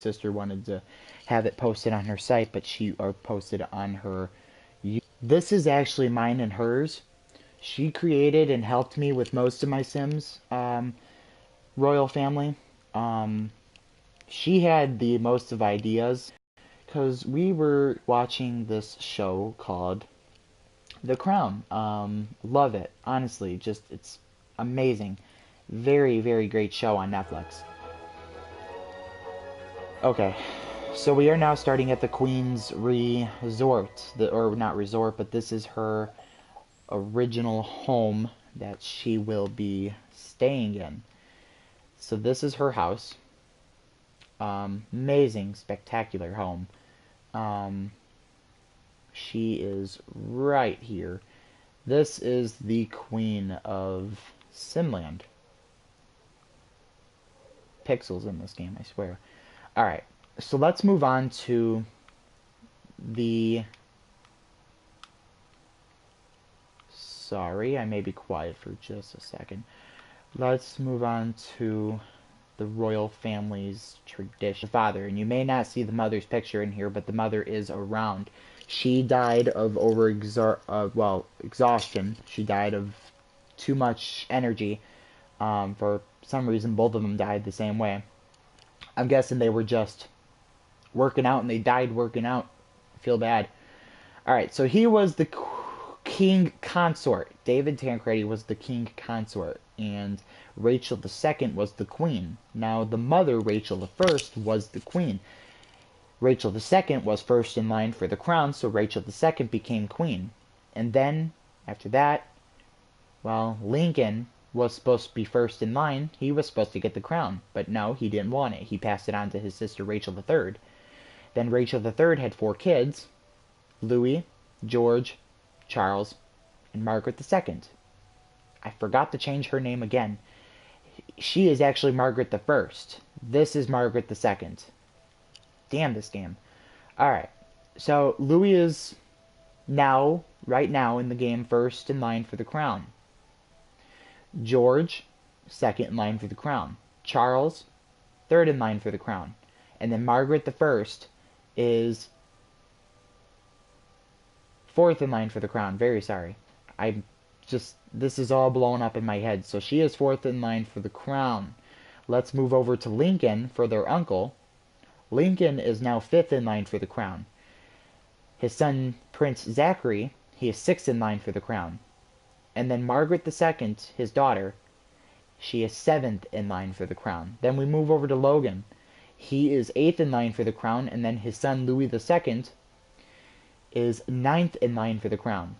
sister wanted to have it posted on her site, but she or posted on her. This is actually mine and hers. She created and helped me with most of my Sims royal family. Um, she had the most of ideas because we were watching this show called The Crown. Love it, honestly. Just it's amazing. Very, very great show on Netflix. Okay, so we are now starting at the Queen's Resort, or not resort, but this is her original home that she will be staying in. So this is her house. Amazing, spectacular home. Um, she is right here. This is the Queen of Simland. Pixels in this game, I swear. Alright, so let's move on to the... Sorry, I may be quiet for just a second. Let's move on to the royal family's tradition. The father, and you may not see the mother's picture in here, but the mother is around. She died of exhaustion. She died of too much energy. For some reason, both of them died the same way. I'm guessing they were just working out and they died working out. I feel bad. Alright, so he was the king consort. David Tancredi was the king consort. And Rachel II was the queen. Now, the mother, Rachel I, was the queen. Rachel II was first in line for the crown, so Rachel II became queen. And then, after that, well, Lincoln was supposed to be first in line. He was supposed to get the crown. But no, he didn't want it. He passed it on to his sister Rachel III. Then Rachel III had 4 kids. Louis, George, Charles, and Margaret II. I forgot to change her name again. She is actually Margaret the First. This is Margaret II. Damn this game. Alright, so Louis is now, right now in the game, first in line for the crown. George, second in line for the crown. Charles, third in line for the crown. And then Margaret the First is fourth in line for the crown. Very sorry. This is all blown up in my head. So she is fourth in line for the crown. Let's move over to Lincoln for their uncle. Lincoln is now fifth in line for the crown. His son, Prince Zachary, he is sixth in line for the crown. And then Margaret II, his daughter, she is seventh in line for the crown. Then we move over to Logan. He is eighth in line for the crown, and then his son, Louis II, is ninth in line for the crown.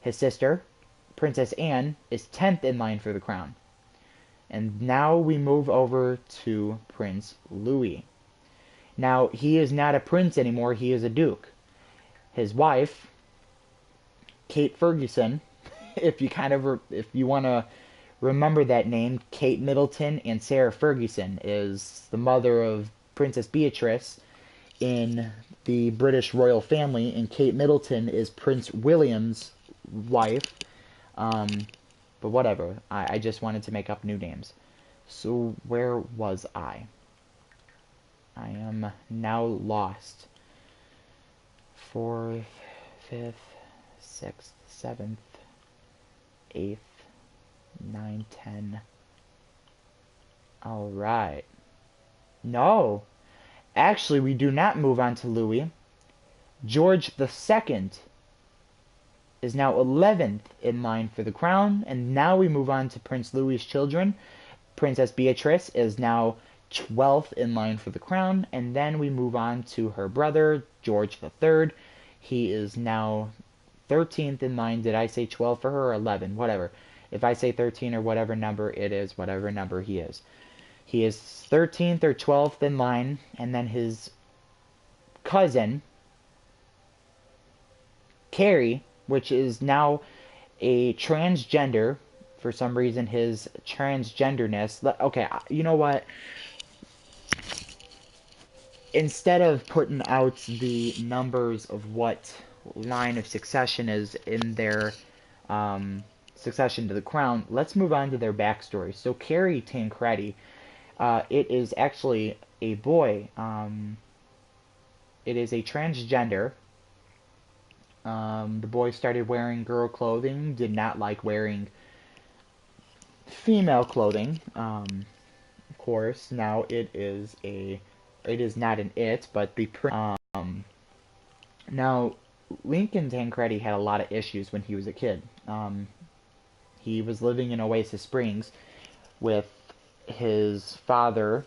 His sister, Princess Anne, is 10th in line for the crown. And now we move over to Prince Louis. Now, he is not a prince anymore, he is a duke. His wife, Kate Ferguson, if you want to remember that name, Kate Middleton and Sarah Ferguson, is the mother of Princess Beatrice in the British royal family, and Kate Middleton is Prince William's wife. But whatever, I just wanted to make up new names. So where was I? I am now lost. 4th, 5th, 6th, 7th, 8th, 9, 10. Alright. No. Actually, we do not move on to Louis. George II is now 11th in line for the crown, and now we move on to Prince Louis's children. Princess Beatrice is now 12th in line for the crown, and then we move on to her brother, George III. He is now 13th in line. Did I say 12 for her or 11? Whatever. If I say 13 or whatever number it is, whatever number he is. He is 13th or 12th in line, and then his cousin, Carrie, which is now a transgender. For some reason, his transgenderness... Okay, you know what? Instead of putting out the numbers of what line of succession is in their succession to the crown, let's move on to their backstory. So Carrie Tancredi, It is actually a boy. It is a transgender. The boy started wearing girl clothing, did not like wearing female clothing. Of course, now it is not an it, but the now Lincoln Tancredi had a lot of issues when he was a kid. He was living in Oasis Springs with his father,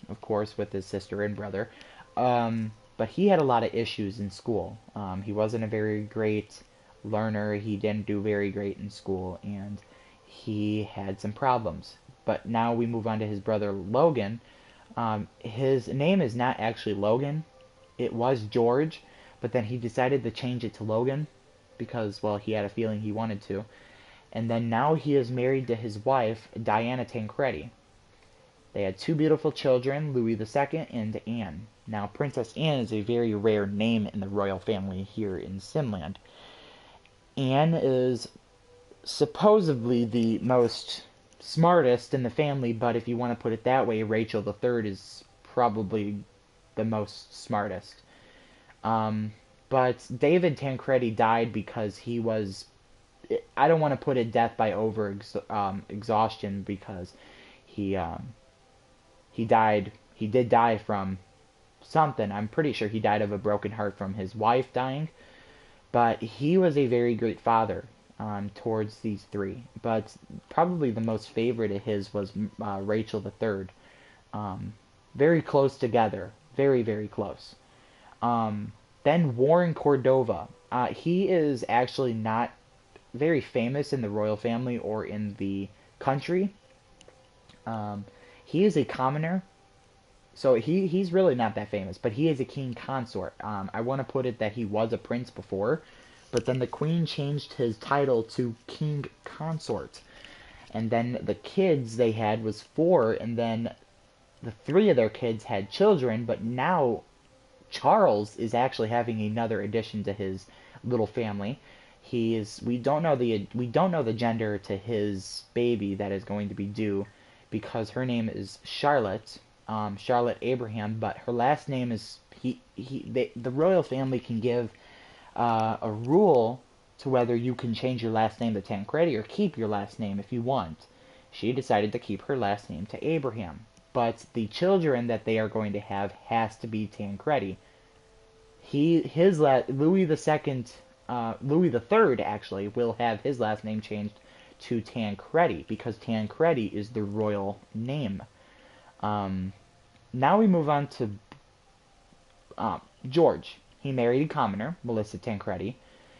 of course, with his sister and brother. But he had a lot of issues in school. He wasn't a very great learner. He didn't do very great in school, and he had some problems. But now we move on to his brother Logan. His name is not actually Logan. It was George, but then he decided to change it to Logan because, well, he had a feeling he wanted to. And then now he is married to his wife, Diana Tancredi. They had two beautiful children, Louis II and Anne. Now, Princess Anne is a very rare name in the royal family here in Simland. Anne is supposedly the most smartest in the family, but if you want to put it that way, Rachel III is probably the most smartest. But David Tancredi died because he was, I don't want to put it death by over exhaustion, because he died. He did die from something. I'm pretty sure he died of a broken heart from his wife dying. But he was a very great father towards these three. But probably the most favorite of his was Rachel III. Very close together. Very, very close. Then Warren Cordova. He is actually not very famous in the royal family or in the country. He is a commoner, so he's really not that famous, but he is a king consort. I want to put it that he was a prince before, but then the queen changed his title to king consort. And then the kids they had was four, and then the three of their kids had children, but now Charles is actually having another addition to his little family. We don't know the gender to his baby that is going to be due, because her name is Charlotte, Charlotte Abraham, but her last name is the royal family can give a rule to whether you can change your last name to Tancredi or keep your last name if you want. She decided to keep her last name to Abraham, but the children that they are going to have has to be Tancredi. Louis the Third actually will have his last name changed to Tancredi, because Tancredi is the royal name. Now we move on to George. He married a commoner, Melissa Tancredi.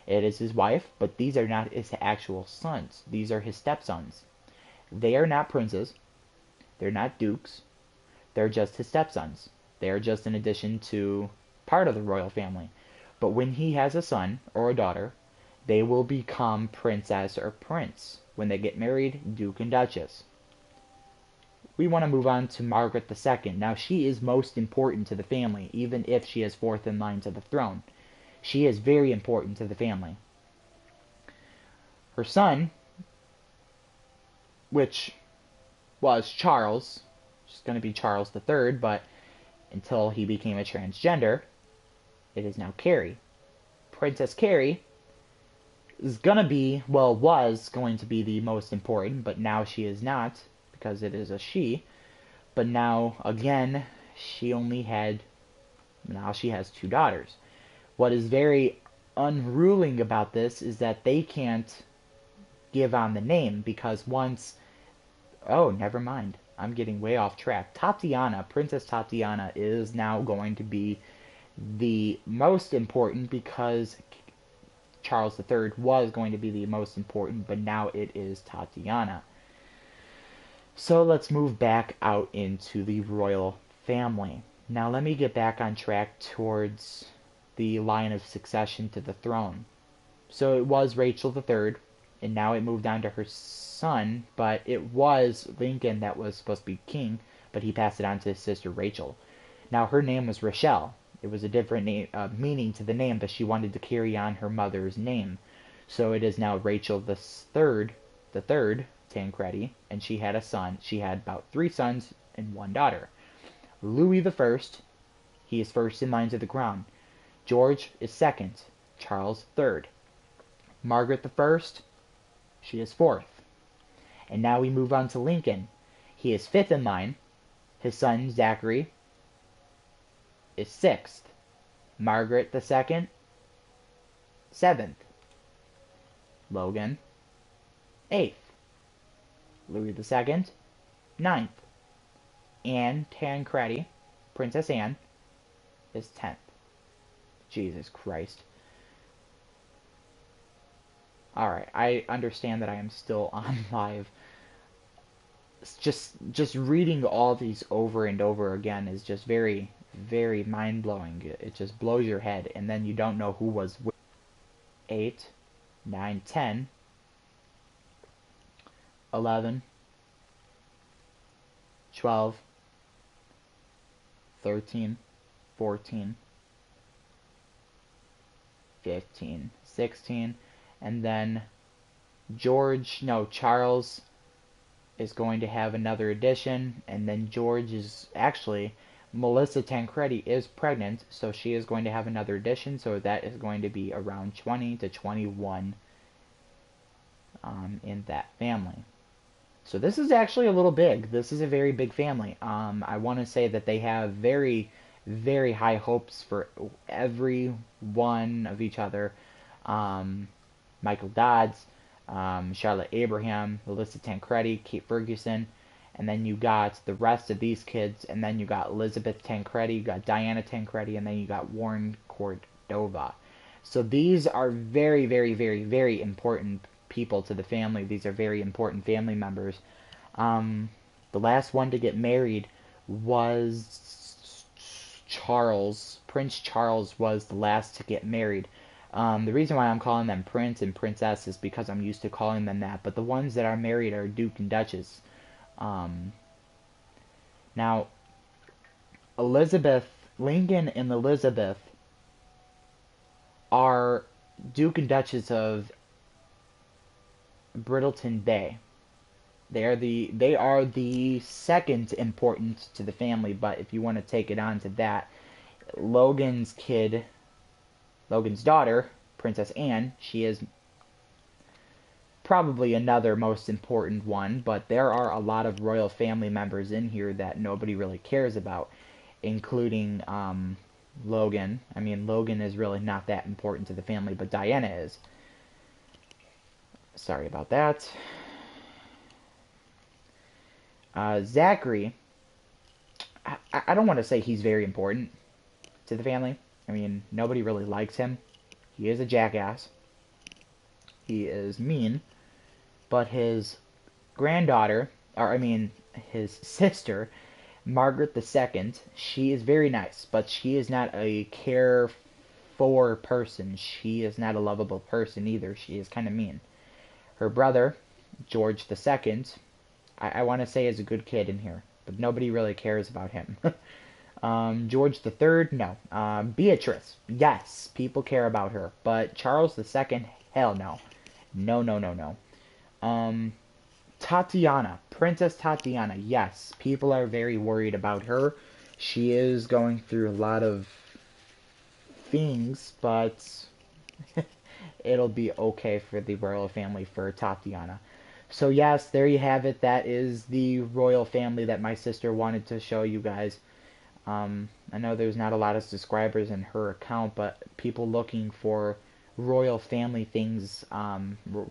It is his wife, but these are not his actual sons. These are his stepsons. They are not princes. They're not dukes. They're just his stepsons. They are just an addition to part of the royal family. But when he has a son or a daughter, they will become princess or prince. When they get married, duke and duchess. We want to move on to Margaret II. Now, she is most important to the family, even if she is fourth in line to the throne. She is very important to the family. Her son, which was Charles, is going to be Charles III, but until he became a transgender, it is now Carrie. Princess Carrie is going to be, well, was going to be the most important, but now she is not, because it is a she. But now, again, now she has two daughters. What is very unruling about this is that they can't give on the name, because oh, never mind. I'm getting way off track. Tatiana, Princess Tatiana, is now going to be the most important, because Charles III was going to be the most important, but now it is Tatiana. So let's move back out into the royal family. Now let me get back on track towards the line of succession to the throne. So it was Rachel III, and now it moved on to her son, but it was Lincoln that was supposed to be king, but he passed it on to his sister Rachel. Now her name was Rochelle. It was a different name, meaning to the name, but she wanted to carry on her mother's name. So it is now Rachel the third, Tancredi, and she had a son. She had about 3 sons and 1 daughter. Louis the First, he is first in line to the crown. George is second. Charles third. Margaret the First, she is fourth. And now we move on to Lincoln. He is fifth in line. His son Zachary is sixth. Margaret the Second, seventh. Logan, eighth. Louis the Second, ninth. Anne Tancredi, Princess Anne, is 10th. Jesus Christ. Alright, I understand that I am still on live. Just reading all these over and over again is just very, very mind-blowing. It just blows your head, and then you don't know who was which. 8, 9, 10, 11, 12, 13, 14, 15, 16, and then Charles is going to have another edition, and then George is actually, Melissa Tancredi is pregnant, so she is going to have another edition, so that is going to be around 20 to 21 in that family. So this is actually a little big. This is a very big family. I want to say that they have very, very high hopes for every one of each other. Michael Dodds, Charlotte Abraham, Melissa Tancredi, Kate Ferguson, and then you got the rest of these kids, and then you got Elizabeth Tancredi, you got Diana Tancredi, and then you got Warren Cordova. So these are very, very, very, very important people to the family. These are very important family members. The last one to get married was Charles. Prince Charles was the last to get married. The reason why I'm calling them Prince and Princess is because I'm used to calling them that, but the ones that are married are Duke and Duchess. Now, Lincoln and Elizabeth are Duke and Duchess of Brittleton Bay. They are the second important to the family, but if you want to take it on to that, Logan's daughter, Princess Anne, she is probably another most important one, but there are a lot of royal family members in here that nobody really cares about, including Logan. I mean, Logan is really not that important to the family, but Diana is. Sorry about that. Zachary, I don't want to say he's very important to the family. I mean, nobody really likes him. He is a jackass. He is mean. But his his sister, Margaret II, she is very nice, but she is not a care for person. She is not a lovable person either. She is kind of mean. Her brother, George II, I want to say is a good kid in here, but nobody really cares about him. George III, no. Beatrice, yes, people care about her, but Charles II, hell no. No, no, no, no. Tatiana, Princess Tatiana, yes, people are very worried about her. She is going through a lot of things, but it'll be okay for the royal family for Tatiana. So yes, there you have it. That is the royal family that my sister wanted to show you guys. I know there's not a lot of subscribers in her account, but people looking for royal family things,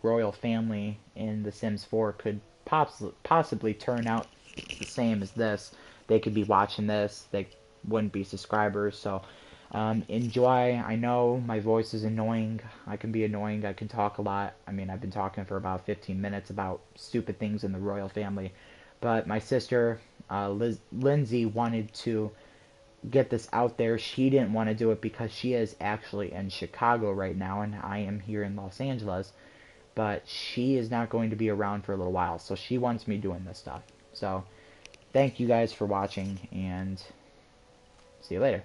royal family in The Sims 4 could possibly turn out the same as this. They could be watching this. They wouldn't be subscribers. So enjoy. I know my voice is annoying. I can be annoying. I can talk a lot. I mean, I've been talking for about 15 minutes about stupid things in the royal family. But my sister, Lindsay, wanted to get this out there. She didn't want to do it because she is actually in Chicago right now, and I am here in Los Angeles. But she is not going to be around for a little while, so she wants me doing this stuff. So, thank you guys for watching, and see you later.